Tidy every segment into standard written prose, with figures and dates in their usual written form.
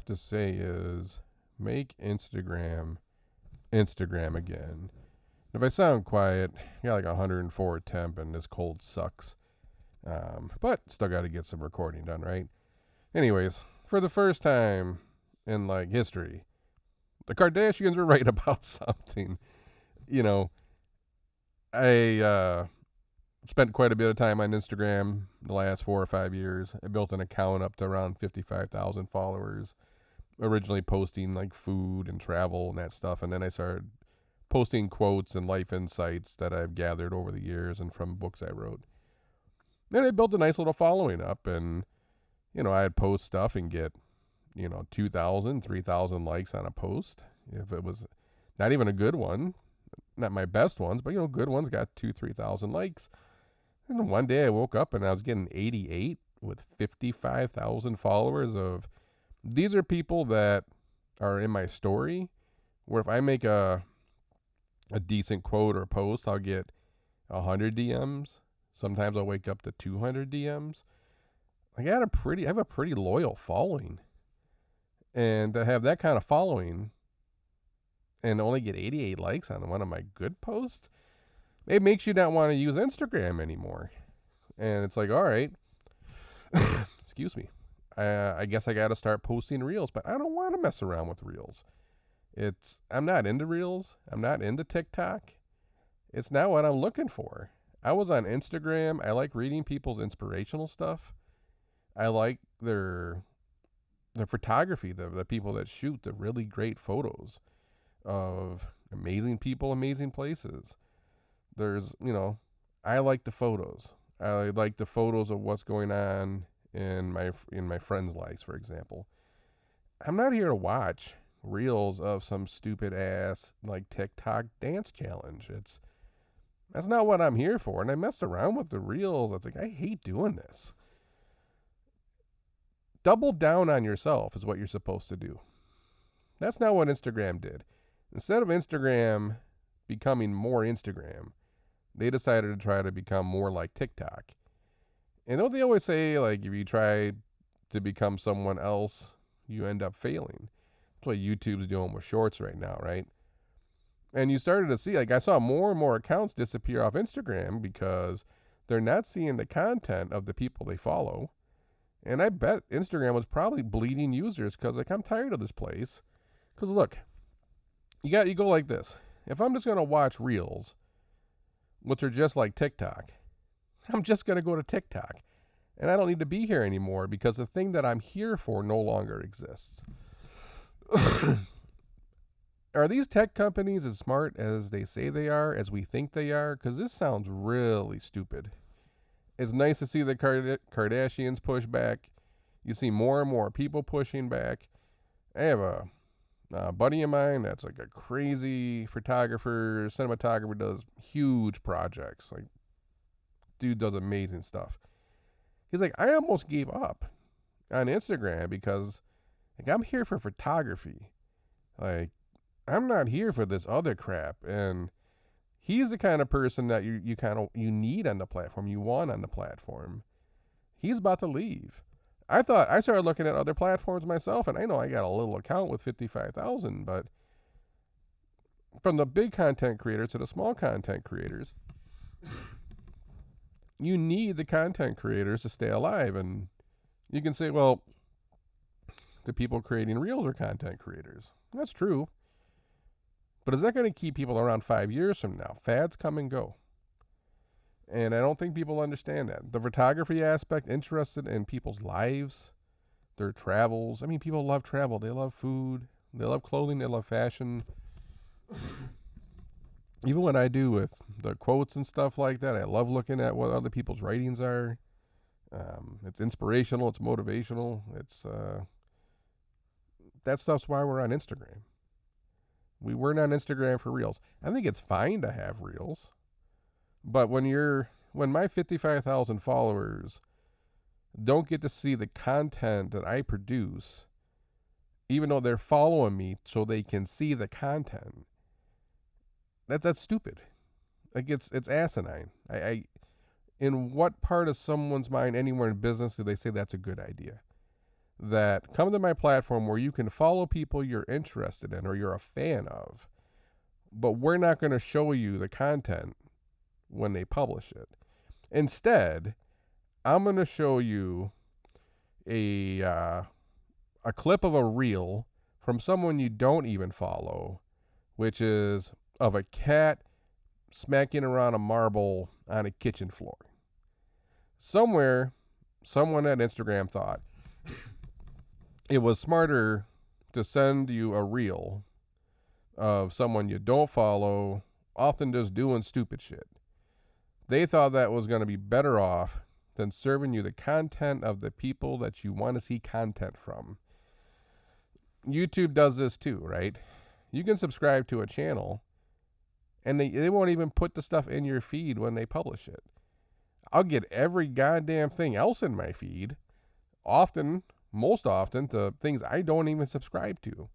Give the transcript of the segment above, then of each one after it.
to say is make Instagram again. If I sound quiet, I got like 104 temp and this cold sucks. But still got to get some recording done, right? Anyways, for the first time in like history, the Kardashians were right about something. You know, I spent quite a bit of time on Instagram the last 4 or 5 years. I built an account up to around 55,000 followers. Originally posting like food and travel and that stuff, and then I started posting quotes and life insights that I've gathered over the years and from books I wrote. Then I built a nice little following up, and I'd post stuff and get 2,000, 3,000 likes on a post. If it was not even a good one, not my best ones, but good ones got 2, 3,000 likes. And then one day I woke up and I was getting 88 with 55,000 followers. These are people that are in my story, where if I make a decent quote or post, I'll get 100 DMs. Sometimes I'll wake up to 200 DMs. I have a pretty loyal following. And to have that kind of following and only get 88 likes on one of my good posts, it makes you not want to use Instagram anymore. And it's like, all right, excuse me. I guess I got to start posting reels, but I don't want to mess around with reels. I'm not into reels. I'm not into TikTok. It's not what I'm looking for. I was on Instagram. I like reading people's inspirational stuff. I like their photography, the people that shoot the really great photos of amazing people, amazing places. I like the photos. I like the photos of what's going on in my friends' lives, for example. I'm not here to watch reels of some stupid ass like TikTok dance challenge. That's not what I'm here for. And I messed around with the reels. It's like I hate doing this. Double down on yourself is what you're supposed to do. That's not what Instagram did. Instead of Instagram becoming more Instagram, they decided to try to become more like TikTok. And don't they always say, like, if you try to become someone else, you end up failing? That's what YouTube's doing with shorts right now, right? And you started to see, like, I saw more and more accounts disappear off Instagram because they're not seeing the content of the people they follow. And I bet Instagram was probably bleeding users because, like, I'm tired of this place. Because, look, you go like this. If I'm just going to watch reels, which are just like TikTok, I'm just going to go to TikTok. And I don't need to be here anymore because the thing that I'm here for no longer exists. Are these tech companies as smart as they say they are, as we think they are? Because this sounds really stupid. It's nice to see the Kardashians push back. You see more and more people pushing back. I have a buddy of mine that's like a crazy photographer, cinematographer, does huge projects. Like, dude does amazing stuff. He's like, I almost gave up on Instagram because, like, I'm here for photography. Like, I'm not here for this other crap. And he's the kind of person that you need on the platform, you want on the platform. He's about to leave. I started looking at other platforms myself, and I know I got a little account with 55,000, but from the big content creators to the small content creators, you need the content creators to stay alive. And you can say, well, the people creating reels are content creators. That's true. But is that going to keep people around 5 years from now? Fads come and go. And I don't think people understand that. The photography aspect, interested in people's lives, their travels. I mean, people love travel. They love food. They love clothing. They love fashion. Even what I do with the quotes and stuff like that, I love looking at what other people's writings are. It's inspirational. It's motivational. That stuff's why we're on Instagram. We weren't on Instagram for reels. I think it's fine to have reels, but when my 55,000 followers don't get to see the content that I produce, even though they're following me so they can see the content, that's stupid. Like, it's asinine. In what part of someone's mind anywhere in business do they say that's a good idea? that come to my platform where you can follow people you're interested in or you're a fan of, but we're not going to show you the content when they publish it. Instead, I'm going to show you a a clip of a reel from someone you don't even follow, which is of a cat smacking around a marble on a kitchen floor. Somewhere, someone at Instagram thought it was smarter to send you a reel of someone you don't follow, often just doing stupid shit. They thought that was going to be better off than serving you the content of the people that you want to see content from. YouTube does this too, right? You can subscribe to a channel and they won't even put the stuff in your feed when they publish it. I'll get every goddamn thing else in my feed, often, most often, to things I don't even subscribe to.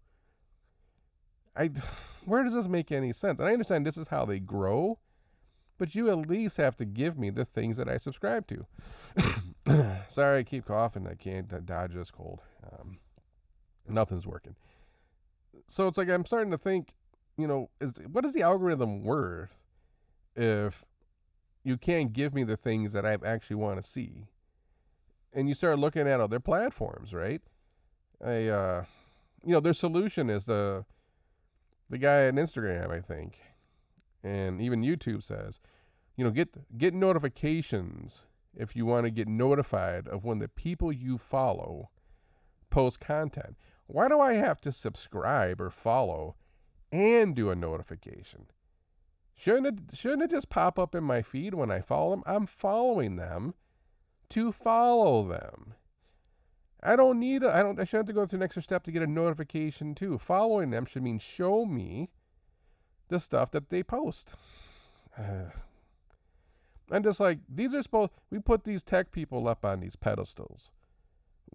Where does this make any sense? And I understand this is how they grow, but you at least have to give me the things that I subscribe to. Sorry, I keep coughing. I can't dodge this cold. Nothing's working. So it's like I'm starting to think, what is the algorithm worth if you can't give me the things that I actually want to see? And you start looking at other platforms, right? Their solution is the guy on Instagram, I think, and even YouTube says, get notifications if you want to get notified of when the people you follow post content. Why do I have to subscribe or follow and do a notification? Shouldn't it just pop up in my feed when I follow them? I'm following them to follow them. I shouldn't have to go through an extra step to get a notification too. Following them should mean show me the stuff that they post. I'm just like, we put these tech people up on these pedestals.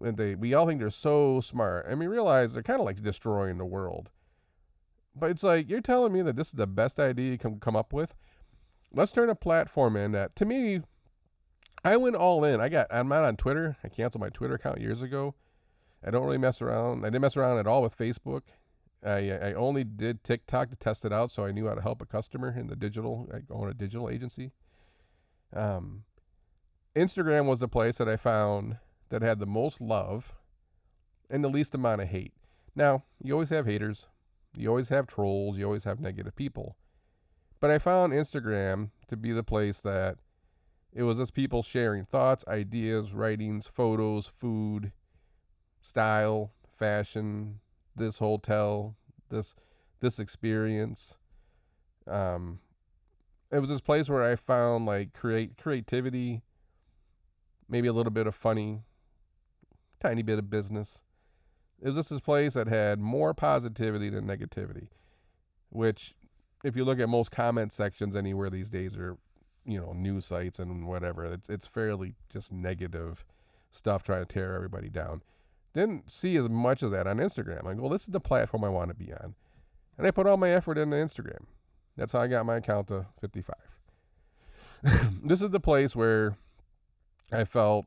And we all think they're so smart. And we realize they're kind of like destroying the world. But it's like, you're telling me that this is the best idea you can come up with? Let's turn a platform in that, to me, I went all in. I'm not on Twitter. I canceled my Twitter account years ago. I don't really mess around. I didn't mess around at all with Facebook. I only did TikTok to test it out, so I knew how to help a customer in the digital. I own a digital agency. Instagram was the place that I found that had the most love and the least amount of hate. Now, you always have haters. You always have trolls. You always have negative people. But I found Instagram to be the place that it was just people sharing thoughts, ideas, writings, photos, food, style, fashion, this hotel, this experience. It was this place where I found like creativity, maybe a little bit of funny, tiny bit of business. It was just this place that had more positivity than negativity, which, if you look at most comment sections anywhere these days, are news sites and whatever, it's fairly just negative stuff trying to tear everybody down. Didn't see as much of that on Instagram. I go, well, this is the platform I want to be on. And I put all my effort into Instagram. That's how I got my account to 55. This is the place where I felt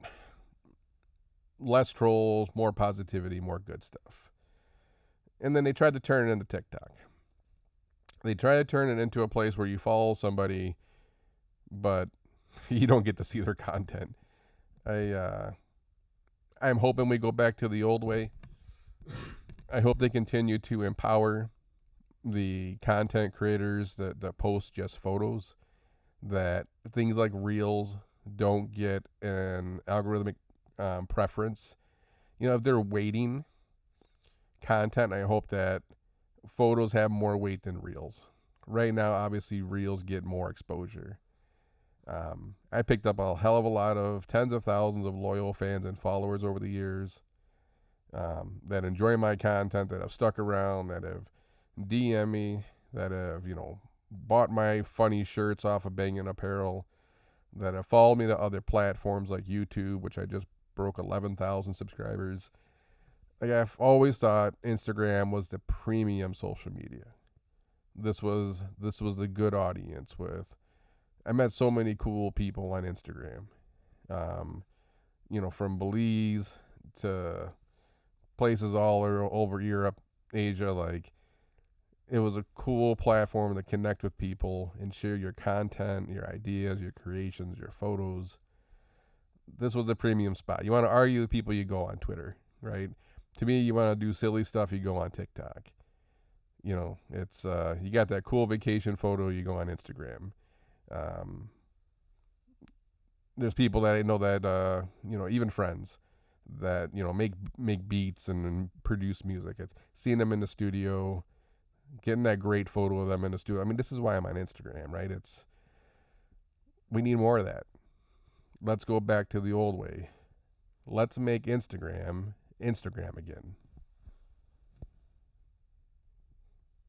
less trolls, more positivity, more good stuff. And then they tried to turn it into TikTok. They tried to turn it into a place where you follow somebody, but you don't get to see their content. I'm hoping we go back to the old way. I hope they continue to empower the content creators that post just photos, that things like reels don't get an algorithmic preference. If they're weighting content, I hope that photos have more weight than reels. Right now, obviously, reels get more exposure. I picked up a hell of a lot of tens of thousands of loyal fans and followers over the years that enjoy my content, that have stuck around, that have DM'd me, that have, bought my funny shirts off of Bangin' Apparel, that have followed me to other platforms like YouTube, which I just broke 11,000 subscribers. Like, I've always thought Instagram was the premium social media. This was the good audience with. I met so many cool people on Instagram. From Belize to places all over Europe, Asia, like it was a cool platform to connect with people and share your content, your ideas, your creations, your photos. This was a premium spot. You want to argue with people, you go on Twitter, right? To me, you want to do silly stuff, you go on TikTok. You know, it's you got that cool vacation photo, you go on Instagram. Um, there's people that I know that even friends that make beats and produce music. It's seeing them in the studio, getting that great photo of them in the studio. I mean, this is why I'm on Instagram, right? It's we need more of that. Let's go back to the old way. Let's make Instagram again.